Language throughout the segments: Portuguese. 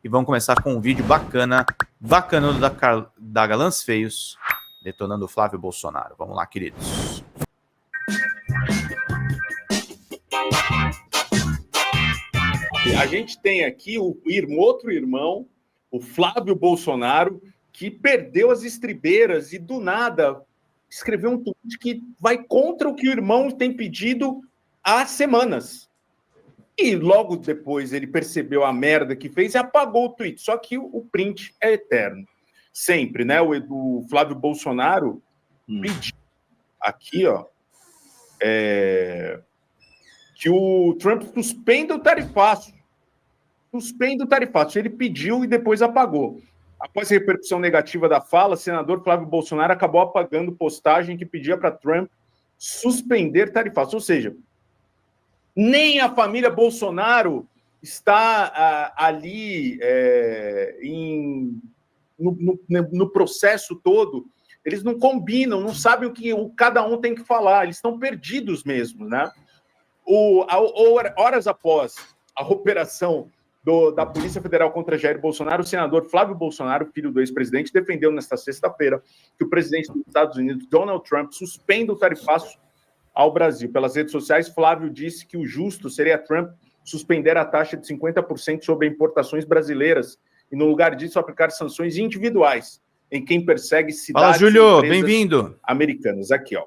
e vamos começar com um vídeo bacana da Galãs Feios, detonando o Flávio Bolsonaro. Vamos lá, queridos. A gente tem aqui outro irmão, o Flávio Bolsonaro, que perdeu as estribeiras e, do nada, escreveu um tweet que vai contra o que o irmão tem pedido há semanas. E logo depois ele percebeu a merda que fez e apagou o tweet. Só que o print é eterno. Sempre, né? O Flávio Bolsonaro pediu aqui, ó, que o Trump suspenda o tarifaço. Suspenda o tarifaço. Ele pediu e depois apagou. Após a repercussão negativa da fala, o senador Flávio Bolsonaro acabou apagando postagem que pedia para Trump suspender tarifaço. Ou seja, nem a família Bolsonaro está ali no processo todo. Eles não combinam, não sabem o que cada um tem que falar. Eles estão perdidos mesmo, né? Horas após a operação da Polícia Federal contra Jair Bolsonaro, o senador Flávio Bolsonaro, filho do ex-presidente, defendeu nesta sexta-feira que o presidente dos Estados Unidos, Donald Trump, suspenda o tarifaço ao Brasil. Pelas redes sociais, Flávio disse que o justo seria Trump suspender a taxa de 50% sobre importações brasileiras e, no lugar disso, aplicar sanções individuais em quem persegue cidades e empresas bem-vindo. Americanas. Aqui, ó.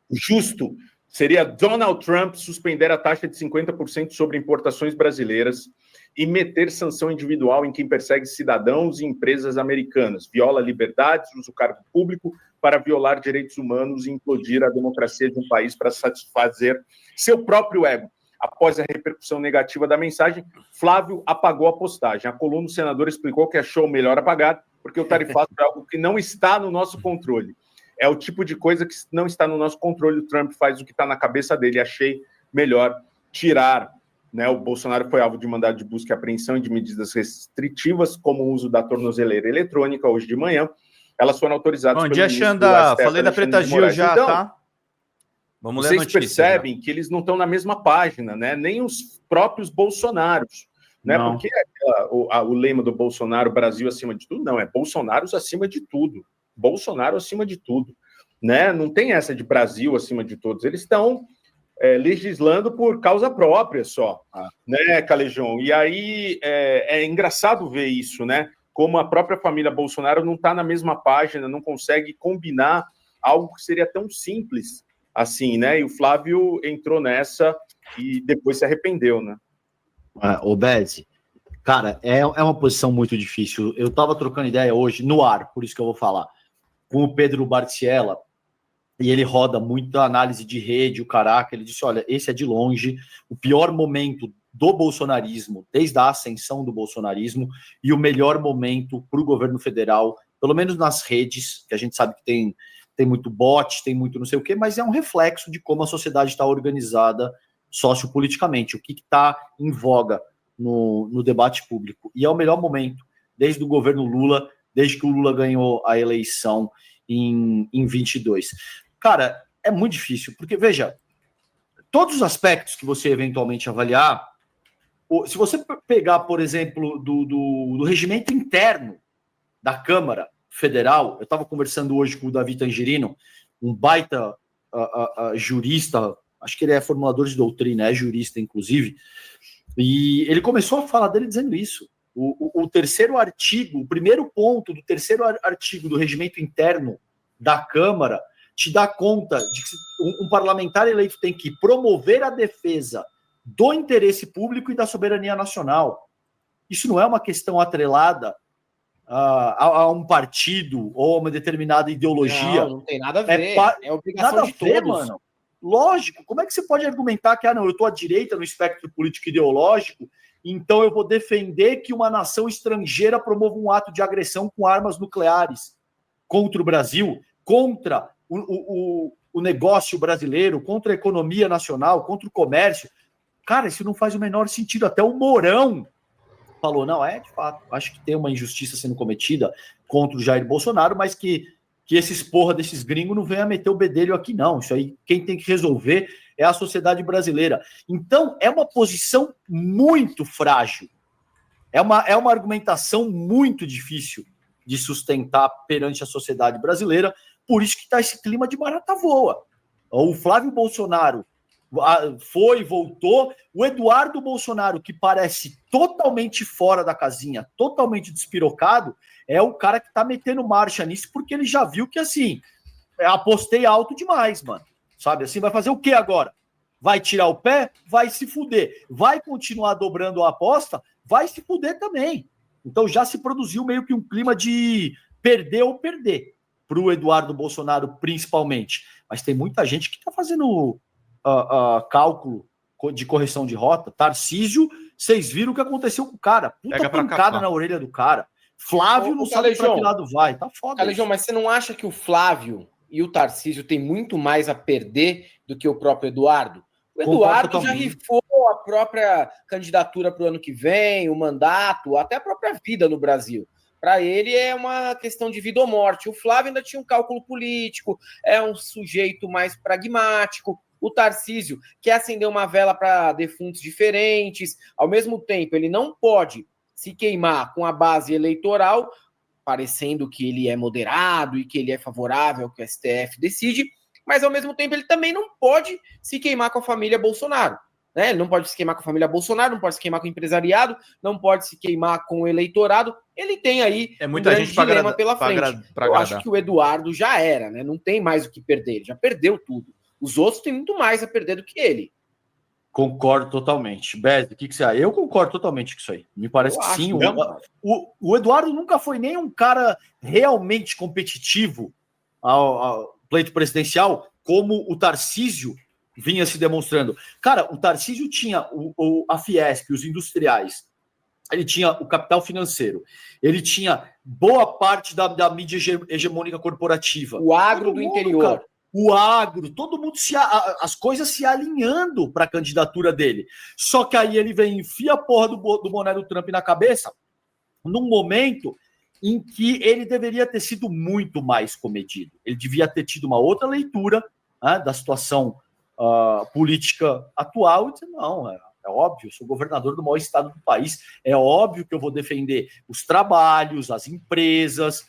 O justo seria Donald Trump suspender a taxa de 50% sobre importações brasileiras e meter sanção individual em quem persegue cidadãos e empresas americanas, viola liberdades, usa o cargo público para violar direitos humanos e implodir a democracia de um país para satisfazer seu próprio ego. Após a repercussão negativa da mensagem, Flávio apagou a postagem. A coluna do senador explicou que achou melhor apagar, porque o tarifaço é algo que não está no nosso controle. É o tipo de coisa que não está no nosso controle. O Trump faz o que está na cabeça dele. Achei melhor tirar. Né? O Bolsonaro foi alvo de mandado de busca e apreensão e de medidas restritivas, como o uso da tornozeleira eletrônica hoje de manhã. Elas foram autorizadas pelo ministro Xanda, falei da Preta Gil já, então, tá? Vamos vocês percebem que eles não estão na mesma página, né? Nem os próprios Bolsonaros. Né? Porque o lema do Bolsonaro, Brasil acima de tudo, não, é Bolsonaro acima de tudo. Bolsonaro acima de tudo. Né? Não tem essa de Brasil acima de todos. Eles estão legislando por causa própria só, né, Calejão? E aí é engraçado ver isso, né? Como a própria família Bolsonaro não está na mesma página, não consegue combinar algo que seria tão simples assim, né? E o Flávio entrou nessa e depois se arrependeu, né? Ô, Bezzi, cara, é uma posição muito difícil. Eu estava trocando ideia hoje, no ar, por isso que eu vou falar, com o Pedro Barciela, e ele roda muita análise de rede, o caraca, ele disse, olha, esse é de longe o pior momento do bolsonarismo, desde a ascensão do bolsonarismo, e o melhor momento para o governo federal, pelo menos nas redes, que a gente sabe que tem muito bot, tem muito não sei o quê, mas é um reflexo de como a sociedade está organizada sociopoliticamente, o que está em voga no debate público. E é o melhor momento, desde o governo Lula, desde que o Lula ganhou a eleição em 22. Cara, é muito difícil, porque, veja, todos os aspectos que você eventualmente avaliar, se você pegar, por exemplo, do regimento interno da Câmara Federal, eu estava conversando hoje com o Davi Tangerino, um baita jurista, acho que ele é formulador de doutrina, é jurista, inclusive, e ele começou a falar dele dizendo isso. O terceiro artigo, o primeiro ponto do terceiro artigo do regimento interno da Câmara te dá conta de que um parlamentar eleito tem que promover a defesa do interesse público e da soberania nacional. Isso não é uma questão atrelada a um partido ou a uma determinada ideologia. Não tem nada a ver. É obrigação nada de todos. Mano. Lógico. Como é que você pode argumentar que eu estou à direita no espectro político ideológico, então eu vou defender que uma nação estrangeira promova um ato de agressão com armas nucleares contra o Brasil, contra o negócio brasileiro, contra a economia nacional, contra o comércio? Cara, isso não faz o menor sentido. Até o Mourão falou, não, de fato, acho que tem uma injustiça sendo cometida contra o Jair Bolsonaro, mas que esses porra desses gringos não venham a meter o bedelho aqui, não. Isso aí, quem tem que resolver é a sociedade brasileira. Então, é uma posição muito frágil. É uma argumentação muito difícil de sustentar perante a sociedade brasileira, por isso que está esse clima de barata voa. O Flávio Bolsonaro foi, voltou. O Eduardo Bolsonaro, que parece totalmente fora da casinha, totalmente despirocado, é o cara que tá metendo marcha nisso, porque ele já viu que, assim, apostei alto demais, mano. Sabe, assim, vai fazer o que agora? Vai tirar o pé? Vai se fuder. Vai continuar dobrando a aposta? Vai se fuder também. Então já se produziu meio que um clima de perder ou perder pro Eduardo Bolsonaro, principalmente. Mas tem muita gente que tá fazendo cálculo de correção de rota. Tarcísio, vocês viram o que aconteceu com o cara. Puta pancada na orelha do cara. Flávio não sabe pra que lado vai. Tá foda. Calejão, mas você não acha que o Flávio e o Tarcísio têm muito mais a perder do que o próprio Eduardo? O Eduardo já rifou a própria candidatura para o ano que vem, o mandato, até a própria vida no Brasil. Para ele é uma questão de vida ou morte. O Flávio ainda tinha um cálculo político, é um sujeito mais pragmático. O Tarcísio quer acender uma vela para defuntos diferentes. Ao mesmo tempo, ele não pode se queimar com a base eleitoral, parecendo que ele é moderado e que ele é favorável ao que o STF decide, mas ao mesmo tempo ele também não pode se queimar com a família Bolsonaro. Né? Ele não pode se queimar com a família Bolsonaro, não pode se queimar com o empresariado, não pode se queimar com o eleitorado. Ele tem aí muita um grande gente dilema pela frente. Eu acho que o Eduardo já era, né? Não tem mais o que perder, ele já perdeu tudo. Os outros têm muito mais a perder do que ele. Concordo totalmente. Bez, o que você acha? Eu concordo totalmente com isso aí. Me parece que sim. O Eduardo nunca foi nem um cara realmente competitivo ao pleito presidencial, como o Tarcísio vinha se demonstrando. Cara, o Tarcísio tinha a Fiesp, os industriais, ele tinha o capital financeiro, ele tinha boa parte da mídia hegemônica corporativa. O agro do interior. Cara, o agro, todo mundo as coisas se alinhando para a candidatura dele. Só que aí ele vem e enfia a porra do boné do Trump na cabeça, num momento em que ele deveria ter sido muito mais comedido. Ele devia ter tido uma outra leitura da situação política atual e dizer, não, é óbvio, eu sou governador do maior estado do país, é óbvio que eu vou defender os trabalhos, as empresas,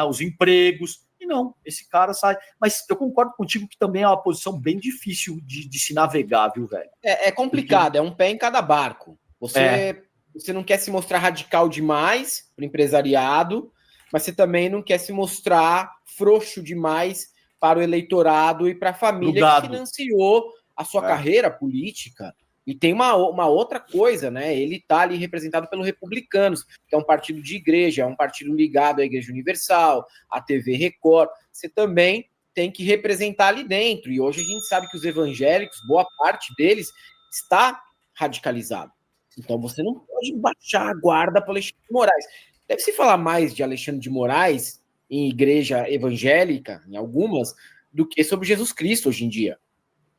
os empregos. E não, esse cara sai. Mas eu concordo contigo que também é uma posição bem difícil de se navegar, viu, velho? É complicado, é um pé em cada barco. Você não quer se mostrar radical demais para o empresariado, mas você também não quer se mostrar frouxo demais para o eleitorado e para a família que financiou a sua carreira política. E tem uma outra coisa, né? Ele está ali representado pelos Republicanos, que é um partido de igreja, é um partido ligado à Igreja Universal, à TV Record. Você também tem que representar ali dentro. E hoje a gente sabe que os evangélicos, boa parte deles, está radicalizado. Então você não pode baixar a guarda para Alexandre de Moraes. Deve-se falar mais de Alexandre de Moraes em igreja evangélica, em algumas, do que sobre Jesus Cristo hoje em dia.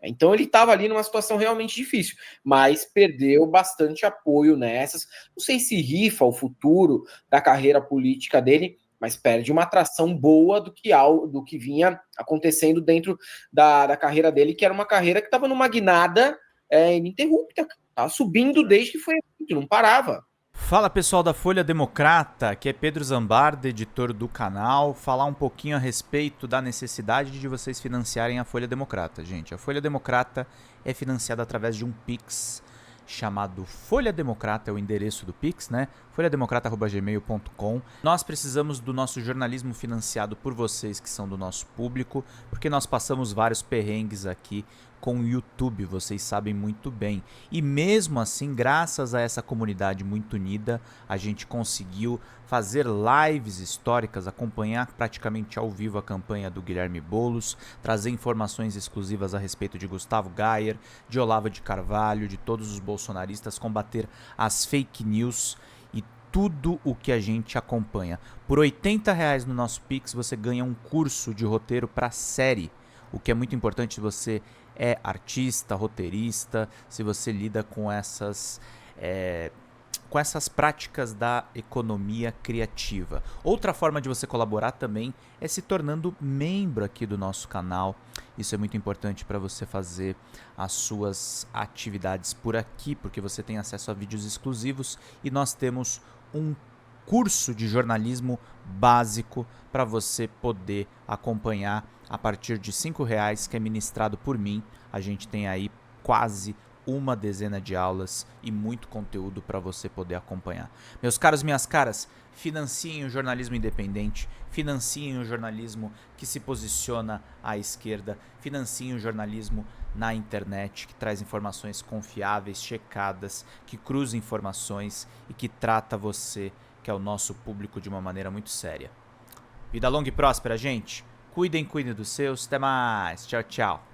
Então ele estava ali numa situação realmente difícil, mas perdeu bastante apoio nessas. Não sei se rifa o futuro da carreira política dele, mas perde uma atração boa do que vinha acontecendo dentro da carreira dele, que era uma carreira que estava numa guinada ininterrupta. Estava subindo desde que foi eleito, não parava. Fala pessoal da Folha Democrata, aqui é Pedro Zambarda, editor do canal, falar um pouquinho a respeito da necessidade de vocês financiarem a Folha Democrata, gente. A Folha Democrata é financiada através de um Pix chamado Folha Democrata, é o endereço do Pix, né? folhademocrata@gmail.com. Nós precisamos do nosso jornalismo financiado por vocês que são do nosso público, porque nós passamos vários perrengues aqui com o YouTube, vocês sabem muito bem. E mesmo assim, graças a essa comunidade muito unida, a gente conseguiu fazer lives históricas, acompanhar praticamente ao vivo a campanha do Guilherme Boulos, trazer informações exclusivas a respeito de Gustavo Gayer, de Olavo de Carvalho, de todos os bolsonaristas, combater as fake news e tudo o que a gente acompanha. Por R$80 no nosso Pix, você ganha um curso de roteiro para série, o que é muito importante se você é artista, roteirista, se você lida com com essas práticas da economia criativa. Outra forma de você colaborar também é se tornando membro aqui do nosso canal. Isso é muito importante para você fazer as suas atividades por aqui, porque você tem acesso a vídeos exclusivos e nós temos um curso de jornalismo básico para você poder acompanhar a partir de R$5, que é ministrado por mim. A gente tem aí quase uma dezena de aulas e muito conteúdo para você poder acompanhar. Meus caros, minhas caras, financiem o jornalismo independente, financiem o jornalismo que se posiciona à esquerda, financiem o jornalismo na internet, que traz informações confiáveis, checadas, que cruza informações e que trata você, que é o nosso público, de uma maneira muito séria. Vida longa e próspera, gente. Cuidem dos seus. Até mais. Tchau, tchau.